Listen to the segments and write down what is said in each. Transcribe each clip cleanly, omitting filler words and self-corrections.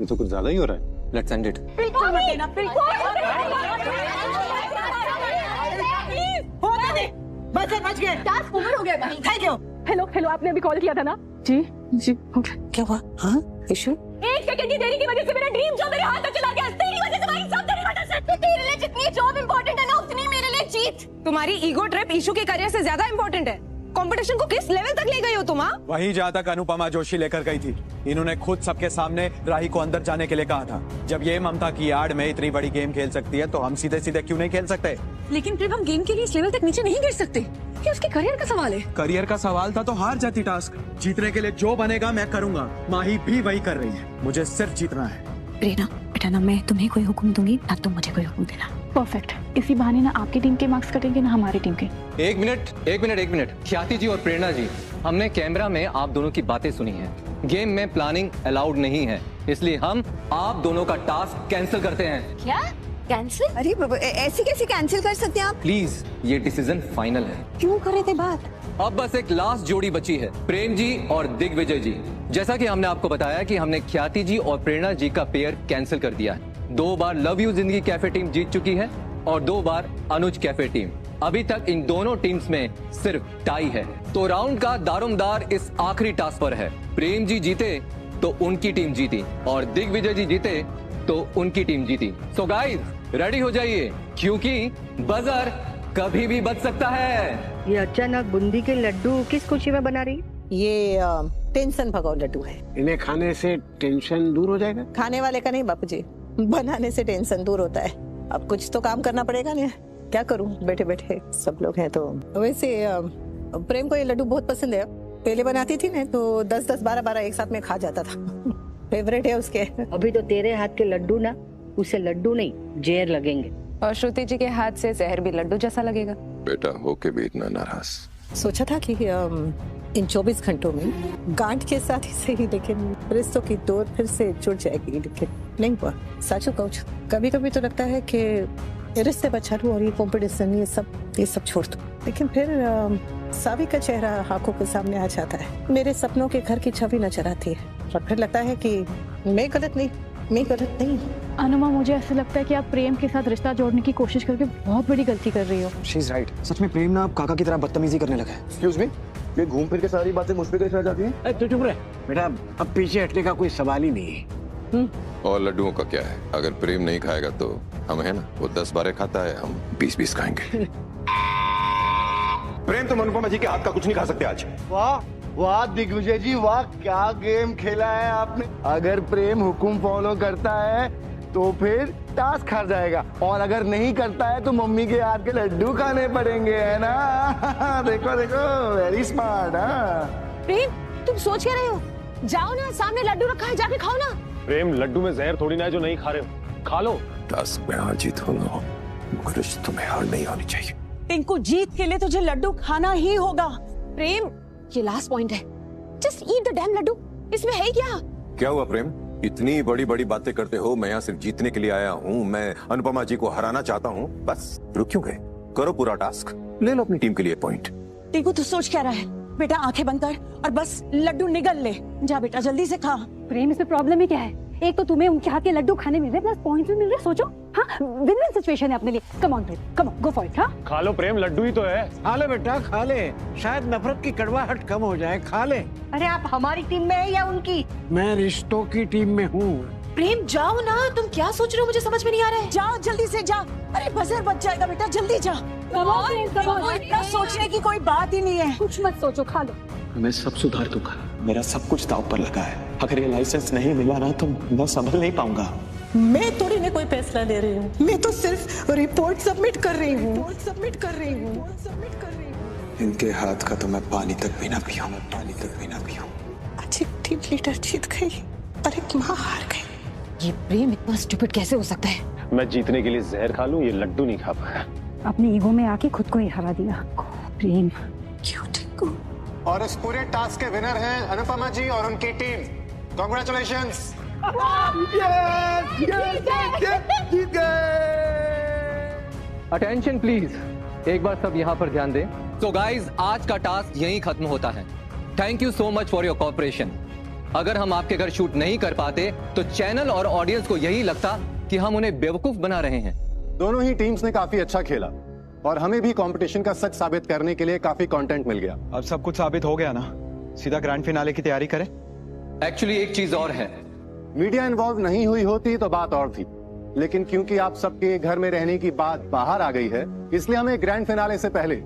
ये तो कुछ ज्यादा ही हो रहा है। Let's end it. बच गए। टास्क ओवर हो गया भाई। Thank you. हेलो, आपने अभी कॉल किया था ना? जी हो गया। क्या हुआ? हाँ इशू? एक सेकंड की देरी की वजह से मेरा ड्रीम जॉब मेरे हाथ से चला गया। तेरी वजह से भाई, सब तेरी वजह से। तो तेरे लिए जितनी जॉब इम्पोर्टेंट है ना, उतनी मेरे लिए जीत। तुम्हारी ईगो ट्रिप इशू के करियर से ज्यादा इम्पोर्टेंट है। कंपटीशन को किस लेवल तक ले गई हो तुम? वहीं जहाँ तक अनुपमा जोशी लेकर गई थी। इन्होंने खुद सबके सामने राही को अंदर जाने के लिए कहा था। जब ये ममता की आड़ में इतनी बड़ी गेम खेल सकती है तो हम सीधे सीधे क्यों नहीं खेल सकते? लेकिन फिर हम गेम के लिए इस लेवल तक नीचे नहीं गिर सकते। ये उसके करियर का सवाल है। करियर का सवाल था तो हार जाती टास्क। जीतने के लिए जो बनेगा मैं करूंगा। माही भी वही कर रही है। मुझे सिर्फ जीतना है। प्रेरणा बेटा, ना मैं तुम्हें कोई हुक्म दूंगी ना तुम मुझे कोई हुक्म देना। परफेक्ट। इसी बहाने ना आपकी टीम के मार्क्स कटेंगे ना हमारी टीम के। एक मिनट। ख्याति जी और प्रेरणा जी, हमने कैमरा में आप दोनों की बातें सुनी हैं। गेम में प्लानिंग अलाउड नहीं है, इसलिए हम आप दोनों का टास्क कैंसिल करते हैं। क्या कैंसिल? अरे ऐसी कैसे कैंसिल कर सकते हैं आप? प्लीज, ये डिसीजन फाइनल है। क्यों करे थे बात? अब बस एक लास्ट जोड़ी बची है, प्रेम जी और दिग्विजय जी। जैसा कि हमने आपको बताया कि हमने ख्याति जी और प्रेरणा जी का पेयर कैंसिल कर दिया है। 2 बार लव यू जिंदगी कैफे टीम जीत चुकी है और 2 बार अनुज कैफे टीम। अभी तक इन दोनों टीम्स में सिर्फ टाई है। तो राउंड का दारोमदार इस आखिरी टास्क पर है। प्रेम जी जीते तो उनकी टीम जीती और दिग्विजय जी जीते तो उनकी टीम जीती। सो गाइस रेडी हो जाइए, क्योंकि बजर कभी भी बच सकता है। ये अचानक बूंदी के लड्डू किस खुशी में बना रही? ये टेंशन भगाओ लड्डू है। इन्हें खाने से टेंशन दूर हो जाएगा। खाने वाले का नहीं बापू जी, बनाने से टेंशन दूर होता है। अब कुछ तो काम करना पड़ेगा ना। क्या करूं, बैठे बैठे सब लोग हैं तो। वैसे प्रेम को ये लड्डू बहुत पसंद है। पहले बनाती थी ना तो 10-10, 12-12 एक साथ में खा जाता था। फेवरेट है उसके। अभी तो तेरे हाथ के लड्डू ना, उसे लड्डू नहीं जहर लगेंगे। और श्रुति जी के हाथ से जहर भी लड्डू जैसा लगेगा। बेटा होके भी इतना नाराज। सोचा था कि इन 24 घंटों में गांठ के साथ ही सही, लेकिन रिश्तों की डोर फिर से जुड़ जाएगी, लेकिन नहीं हुआ। साचू कहूँ, कभी कभी तो लगता है कि रिश्ते बचा लूं और ये कॉम्पिटिशन ये सब छोड़ दूं। लेकिन फिर सावी का चेहरा आंखों के सामने आ जाता है। मेरे सपनों के घर की छवि नजर आती है और फिर लगता है कि मैं गलत नहीं। अनुमा, मुझे ऐसा लगता है कि आप प्रेम के साथ रिश्ता जोड़ने की कोशिश करके बहुत बड़ी गलती कर रही हो। She is right. सच में प्रेम ना अब काका की तरह बदतमीजी करने लगा है। एक्सक्यूज मी, ये घूम फिर के सारी बातें मुझ पे कैसे आ जाती हैं? तू चुप रह बेटा, अब पीछे हटने का कोई सवाल ही नहीं है। और लड्डुओं का क्या है? अगर प्रेम नहीं खाएगा तो हम है ना, वो 10-12 खाता है, हम 20-20 खाएंगे। प्रेम तुम अनुपमा जी के हाथ का कुछ नहीं खा सकते आज। वाह दिग्विजय जी, वाह क्या गेम खेला है आपने। अगर प्रेम हुकुम फॉलो करता है तो फिर टास्क हार जाएगा, और अगर नहीं करता है तो मम्मी के हाथ के लड्डू खाने पड़ेंगे, है ना। देखो वेरी स्मार्ट। प्रेम, तुम सोच क्या रहे हो? जाओ ना, सामने लड्डू रखा है, जाके खाओ ना। प्रेम, लड्डू में जहर थोड़ी ना है जो नहीं खा रहे हो, खा लो। टास्क में हार जीत होना, मगर तुम्हें हार नहीं होनी चाहिए। टिंकू, जीत के लिए तुझे लड्डू खाना ही होगा। प्रेम, ये लास्ट पॉइंट है। Just eat the damn laddu. इसमें है क्या हुआ प्रेम? इतनी बड़ी बड़ी बातें करते हो। मैं यहाँ सिर्फ जीतने के लिए आया हूँ। मैं अनुपमा जी को हराना चाहता हूँ। बस रुक क्यों गए? करो पूरा टास्क, ले लो अपनी टीम के लिए पॉइंट। टिंकू, तू सोच क्या रहा है? बेटा आंखें बंद कर और बस लड्डू निगल ले। जा बेटा, जल्दी से खा। प्रेम, इसमें प्रॉब्लम ही क्या है? एक तो तुम्हें उनके हाथ के लड्डू खाने मिल रहे, प्लस पॉइंट्स भी मिल रहे। सोचो, हाँ, विन-विन सिचुएशन है अपने लिए। Come on Prem, come on, go for it. हाँ, खा लो प्रेम, लड्डू ही तो है। खा ले बेटा, खा ले। शायद नफरत की कड़वाहट कम हो जाए। खा ले। अरे आप हमारी टीम में है या उनकी? मैं रिश्तों की टीम में हूँ। प्रेम, जाओ ना, तुम क्या सोच रहे हो? मुझे समझ में नहीं आ रहा है। जाओ जल्दी से, जा। अरे बजर बच जाएगा बेटा, जल्दी जा। इतना सोचने की कोई बात ही नहीं है। कुछ मत सोचो, खा लो। मैं सब सुधार दूंगा। मेरा सब कुछ दांव पर लगा है। अगर ये लाइसेंस नहीं मिला ना तो मैं संभल नहीं पाऊंगा। मैं थोड़ी ना कोई फैसला ले रही हूँ, मैं तो सिर्फ रिपोर्ट सबमिट कर रही हूँ। इनके हाथ का तो मैं पानी तक भी ना पियूं। आज एक टीम लीडर जीत गई और एक माँ हार गई। ये प्रेम इतना स्टूपिड कैसे हो सकता है? मैं जीतने के लिए जहर खा लूं, ये लड्डू नहीं खा पाया। अपनी ईगो में आके खुद को ही हरा दिया। प्रेम, क्यों टिंकू? और इस पूरे टास्क के विनर हैं अनुपमा जी और उनकी टीम। कांग्रेचुलेशंस। अटेंशन प्लीज, एक बार सब यहाँ पर ध्यान दें। तो गाइज, आज का टास्क यहीं खत्म होता है। Thank you so much for your cooperation. अगर हम आपके घर शूट नहीं कर पाते तो चैनल और ऑडियंस को यही लगता कि हम उन्हें बेवकूफ बना रहे हैं। दोनों ही टीम्स ने काफी अच्छा खेला और हमें भी कंपटीशन का सच साबित करने के लिए काफी कंटेंट मिल गया। अब सब कुछ साबित हो गया ना, सीधा ग्रैंड फिनाले की तैयारी करें। एक्चुअली एक चीज और है, मीडिया इन्वॉल्व नहीं हुई होती तो बात और थी, लेकिन क्योंकि आप सबके घर में रहने की बात बाहर आ गई है, इसलिए हमें ग्रैंड फिनाले से पहले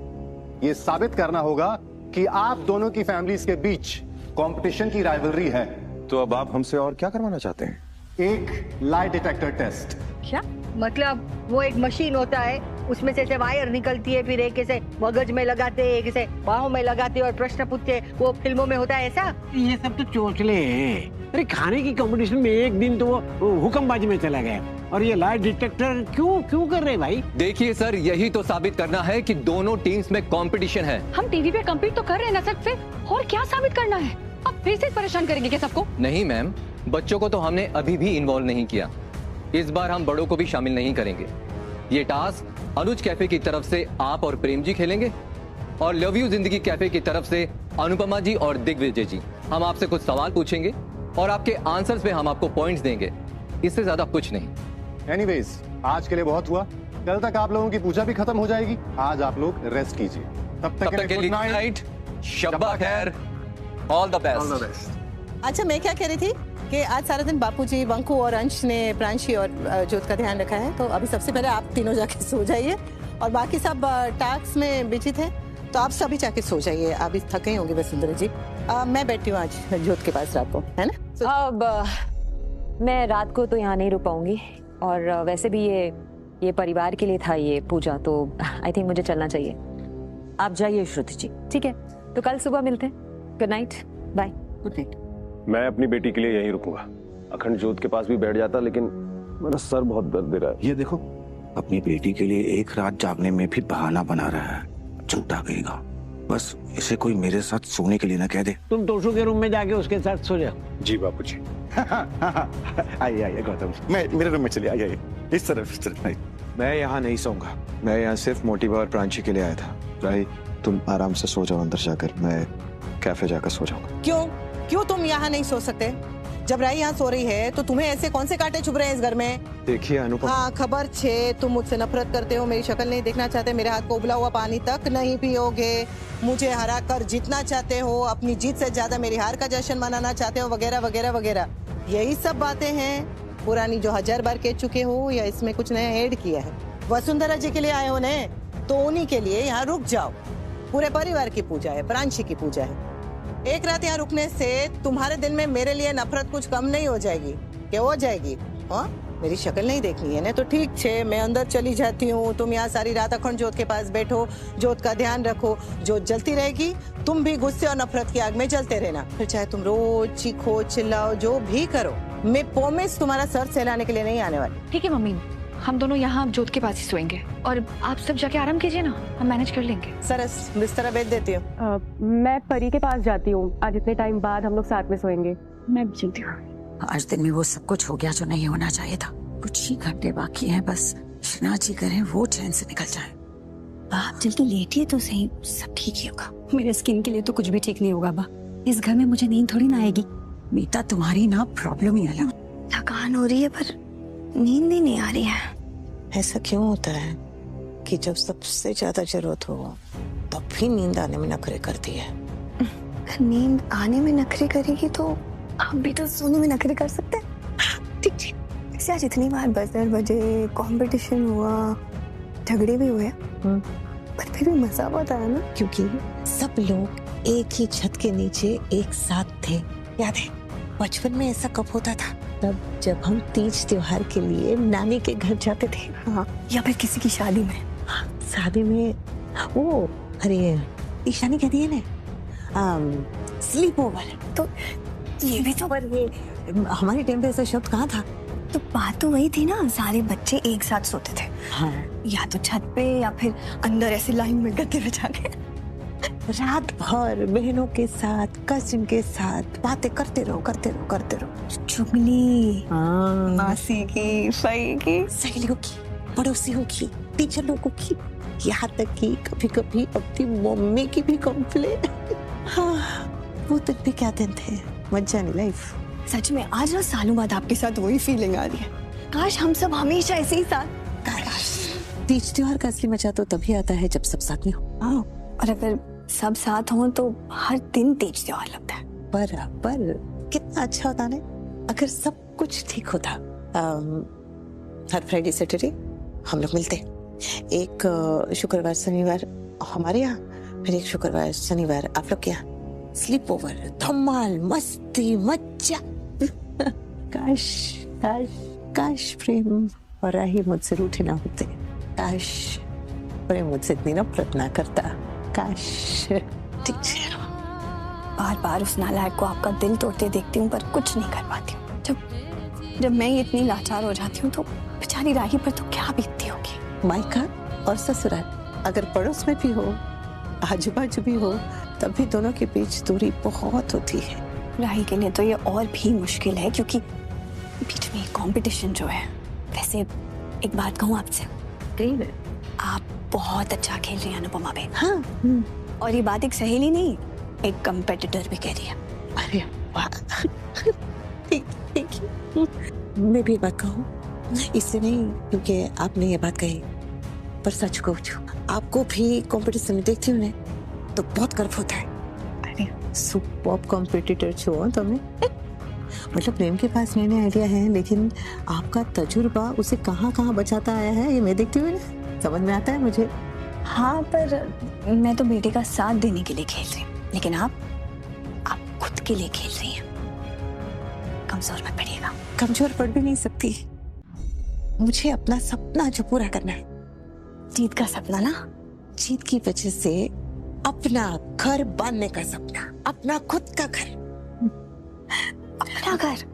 ये साबित करना होगा कि आप दोनों की फैमिलीज के बीच कंपटीशन की राइवलरी है। तो अब आप हमसे और क्या करवाना चाहते हैं? एक लाई डिटेक्टर टेस्ट। क्या मतलब? वो एक मशीन होता है, उसमें से वायर निकलती है, फिर एक ऐसे मगज में लगाते हैं, एक ऐसे बाहों में लगाते हैं और प्रश्न पूछते हैं। वो फिल्मों में होता है ऐसा? ये सब तो चोचले हैं। अरे खाने की कंपटीशन में एक दिन तो वो हुक्मबाजी में चला गया, और ये लाई डिटेक्टर क्यों कर रहे हैं भाई? देखिए सर, यही तो साबित करना है कि दोनों टीम्स में कंपटीशन है। हम टीवी पे कम्पीट तो कर रहे हैं ना सर, फिर और क्या साबित करना है? अब फिर से परेशान करेंगे क्या सबको? नहीं मैम, बच्चों को तो हमने अभी भी इन्वॉल्व नहीं किया। इस बार हम बड़ों को भी शामिल नहीं करेंगे। ये टास्क अनुज कैफे की तरफ से आप और प्रेम जी खेलेंगे, और लव यू जिंदगी कैफे की तरफ से अनुपमा जी और दिग्विजय जी। हम आपसे कुछ सवाल पूछेंगे और आपके आंसर्स पे हम आपको पॉइंट्स देंगे, इससे ज्यादा कुछ नहीं। एनीवेज, आज के लिए बहुत हुआ। कल तक आप लोगों की पूजा भी खत्म हो जाएगी। आज आप लोग रेस्ट कीजिए। तब तक के लिए गुड नाइट, शब्बा खैर, ऑल द बेस्ट। अच्छा, मैं क्या कह रही थी कि आज सारा दिन बापूजी, बंकू और अंश ने प्रांशी और ज्योत का ध्यान रखा है, तो अभी सबसे पहले आप तीनों जाके सो जाइए, और बाकी सब टास्क में बिजी थे तो आप सभी जाके सो जाइए। आप इस थके होंगे वसुंधरा जी। मैं बैठी हूँ आज ज्योत के पास रात को, है ना? अब मैं रात को तो यहाँ नहीं रुक पाऊंगी, और वैसे भी ये परिवार के लिए था ये पूजा, तो आई थिंक मुझे चलना चाहिए। आप जाइए श्रुति जी। ठीक है, तो कल सुबह मिलते हैं। Good night, bye. Good night. मैं अपनी बेटी के लिए यहीं रुकूंगा। अखंड ज्योत के पास भी बैठ जाता, लेकिन मेरा सर बहुत दर्द दे रहा है। ये देखो, अपनी बेटी के लिए एक रात जागने में भी बहाना बना रहा है। झूठा कहेगा। बस इसे कोई मेरे साथ सोने के लिए ना कह दे। तुम तोशु के रूम में जाके उसके साथ सो जाओ। जी बापूजी। आइए आइए गौतम, मैं मेरे रूम में चलिए। आइए इस तरफ। मैं यहाँ नहीं सोऊंगा। मैं यहाँ सिर्फ मोटिवा और प्रांशी के लिए आया था। राही, तुम आराम से सो जाओ अंदर जाकर, मैं कैफे जाकर सो जाऊंगा। क्यों तुम यहाँ नहीं सो सकते? जब राही यहाँ सो रही है तो तुम्हें ऐसे कौन से कांटे चुभ रहे हैं इस घर में? देखिए अनुपमा। हाँ, खबर छे, तुम मुझसे नफरत करते हो, मेरी शक्ल नहीं देखना चाहते, मेरे हाथ को उबला हुआ पानी तक नहीं पियोगे, मुझे हरा कर जीतना चाहते हो, अपनी जीत से ज्यादा मेरी हार का जश्न मनाना चाहते हो, वगैरह वगैरह वगैरह। यही सब बातें हैं पुरानी जो 1000 बार कह चुके हो, या इसमें कुछ नया ऐड किया है? वसुंधरा जी के लिए आए हो ने, तो उन्हीं के लिए यहाँ रुक जाओ। पूरे परिवार की पूजा है, प्रांशी की पूजा है। एक रात यहाँ रुकने से तुम्हारे दिल में मेरे लिए नफरत कुछ कम नहीं हो जाएगी? क्या हो जाएगी? हाँ, मेरी शक्ल नहीं देखनी है ना, तो ठीक है, मैं अंदर चली जाती हूँ। तुम यहाँ सारी रात अखंड ज्योत के पास बैठो, ज्योत का ध्यान रखो, ज्योत जलती रहेगी, तुम भी गुस्से और नफरत की आग में जलते रहना। फिर चाहे तुम रोज चीखो चिल्लाओ, जो भी करो, मैं प्रोमिस तुम्हारा सर सहलाने के लिए नहीं आने वाली। ठीक है मम्मी, हम दोनों यहाँ ज्योत के पास ही सोएंगे, और आप सब जाके आराम कीजिए ना, हम मैनेज कर लेंगे। सरस, बिस्तर भेज देती हूँ। मैं परी के पास जाती हूँ, आज इतने टाइम बाद हम लोग साथ में सोएंगे। मैं भी चलती हूँ। आज दिन में वो सब कुछ हो गया जो नहीं होना चाहिए था। कुछ ही घंटे बाकी हैं, बस शनाज जी करें वो चैन से निकल जाए। आप जल्दी लेटिए तो सही, सब ठीक ही होगा। मेरे स्किन के लिए तो कुछ भी ठीक नहीं होगा बा। इस घर में मुझे नींद थोड़ी ना आएगी। बेटा, तुम्हारी ना प्रॉब्लम ही अलग। थकान हो रही है पर नींद ही नहीं आ रही है। ऐसा क्यों होता है कि जब सबसे ज्यादा जरूरत हो तब भी नींद आने में नखरे करती है? नींद आने में नखरे करेगी तो आप भी तो सोने में नखरे कर सकते हैं। ठीक ठीक। वैसे आज इतनी बार बजर बजे, कंपटीशन हुआ, झगड़े भी हुए, पर फिर भी मजा बहुत आया ना, क्योंकि सब लोग एक ही छत के नीचे एक साथ थे। याद है बचपन में ऐसा कब होता था? तब जब हम तीज त्योहार के लिए नानी के घर जाते थे। हाँ, या फिर किसी की शादी में। हाँ, शादी में वो, अरे ईशानी कहती है ना, स्लीप ओवर। तो ये भी तो, पर ये हमारे टाइम पे ऐसा शब्द कहाँ था? तो बात तो वही थी ना, सारे बच्चे एक साथ सोते थे। हाँ, या तो छत पे या फिर अंदर ऐसी लाइन में गद्दे बिछा के रात भर बहनों के साथ, कजिन के साथ बातें करते रहो। चुगली, मासी की, फई की, सहेलियों की, पड़ोसियों की, टीचर लोगों की, यहाँ तक कि कभी-कभी अपनी मम्मी की भी कंप्लेन। हाँ, वो दिन भी क्या दिन थे। मत जाने लाइफ। सच में आज ना सालों बाद आपके साथ वही फीलिंग आ रही है। काश हम सब हमेशा ऐसे ही साथ। तीज त्योहार का असली मजा तो तभी आता है जब सब साथ में हो। हाँ, और अगर सब साथ हों तो हर दिन तीज त्योहार लगता है। पर कितना अच्छा होता ना अगर सब कुछ ठीक होता। हर फ्राइडे सैटरडे हम लोग मिलते, एक शुक्रवार शनिवार हमारे यहाँ, फिर एक शुक्रवार शनिवार आप लोग के यहाँ, स्लीप ओवर, धमाल, मस्ती, मजा। काश काश काश प्रेम और राही मुझसे रूठे ना होते। काश प्रेम मुझसे इतनी नफरत ना करता। काश। ठीक है, बार बार उस नालायक को आपका दिल तोड़ते देखती हूँ पर कुछ नहीं कर पाती हूँ। जब मैं इतनी लाचार हो जाती हूँ तो बेचारी राही पर तो क्या बीतती होगी। मायका और ससुराल अगर पड़ोस में भी हो, आजू बाजू भी हो, तब भी दोनों के बीच दूरी बहुत होती है। राही के लिए तो ये और भी मुश्किल है क्योंकि बीच में कंपटीशन जो है। वैसे एक बात कहूँ आपसे, आप बहुत अच्छा खेल रही हैं अनुपमा बेन। हाँ। और ये बात एक सहेली नहीं, एक कंपेटिटर भी कह रही है। अरे वाह। मैं भी बात कहूँ, इससे नहीं क्योंकि आपने ये बात कही, पर सच कहूँ आपको भी कंपटीशन में देखती हूँ तो बहुत गर्व होता है। अरे सुपर कॉम्पिटिटर छो तुम्हें। मतलब प्रेम के पास नए नए आइडिया हैं लेकिन आपका तजुर्बा उसे कहाँ कहाँ बचाता आया है ये मैं देखती हूँ ना, समझ में आता है मुझे। हाँ, पर मैं तो बेटे का साथ देने के लिए खेल रही हूँ, लेकिन आप खुद के लिए खेल रही हैं। कमजोर मत पड़िएगा। कमजोर पड़ भी नहीं सकती, मुझे अपना सपना जो पूरा करना है। जीत का सपना ना? जीत की वजह से अपना घर बांधने का सपना, अपना खुद का घर। अपना घर?